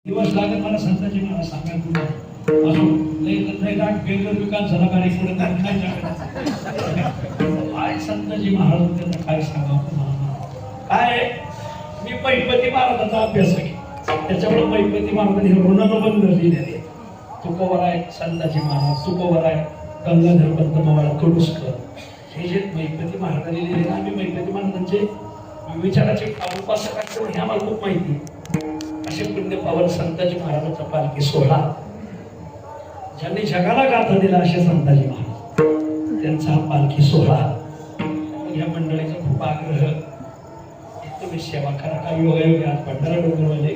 दिवस लागत मला संताजी महाराज सांगायला विकास झाला काय संताजी महाराज त्यांना काय सांगावं काय मी पैपती महाराजाचा अभ्यास आहे त्याच्यामुळे पैपती महाराजांनी ऋणबंध लिहिलेले तुकोबर आहे संताजी महाराज तुकोबर आहे गंगाधर पंत मवाळ कडुसकर हे जे मैपती महाराजांनी लिहिलेले आम्ही मैपती महाराजांचे विचाराचे उपासक असतो हे आम्हाला खूप माहिती असे पुण्य पावन संताजी महाराजांचा पालखी सोहळा ज्यांनी जगाला गाथा दिला असे संताजी महाराज त्यांचा हा पालखी सोहळा या मंडळीचा खूप आग्रह तुम्ही सेवा करा काही योगायोगी आज भंडारा डोंगरवाले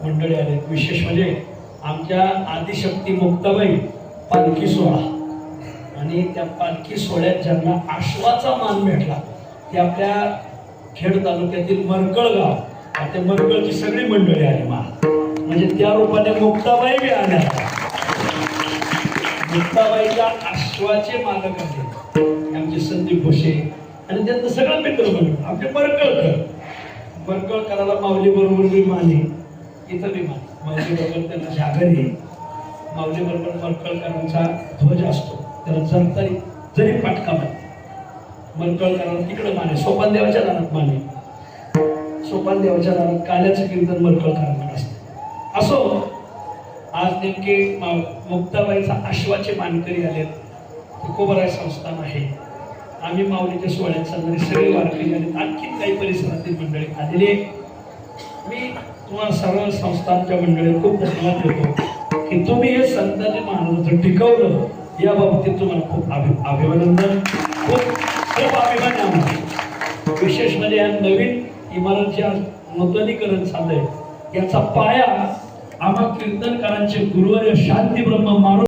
मंडळी आले विशेष म्हणजे आमच्या आदिशक्ती मुक्ताबाई पालखी सोहळा आणि त्या पालखी सोहळ्यात ज्यांना आश्वाचा मान भेटला ते आपल्या खेड तालुक्यातील मरकळ गाव त्या मरकळची सगळी मंडळी आली म्हणजे त्या रूपाने मुक्ताबाई बी आल्या मुक्ताबाईच्या आश्वाचे मालक आहेत आमचे संदीप भोसे आणि त्यांचं सगळं मित्र म्हणून आपले मरकळकराला माऊली बरोबर बी माने इथं बी मान माऊली बरोबर त्यांना जागर आहे माऊली बरोबर मरकळकरांचा ध्वज असतो त्याला जरी पाटका मरकळकरांना तिकडे माने सोपान देवाच्या दारात माने सोपान देवाच्या दारात काल्याचं कीर्तन मरकळकरांना असतं असो आज नेमके मुक्ताबाईचा आश्वाचे मानकरी आलेत तुकोबराय संस्थान आहे आम्ही माऊलीच्या सोहळ्यात चालणारे सगळे वारकरी आलेत आणखी काही परिसरातील मंडळी आलेले मी तुम्हाला सर्व संस्थांच्या मंडळी खूप धन्यवाद देतो की तुम्ही हे संताजी महाराजांचं टिकवलं या बाबतीत तुम्हाला खूप अभिनंदन खूप अभिमान आम्हाला विशेष म्हणजे या नवीन इमारतीचे नूतनीकरण चाललंय याचा पाया आम्हा कीर्तनकारांचे गुरुवर्य शांती ब्रह्म मारून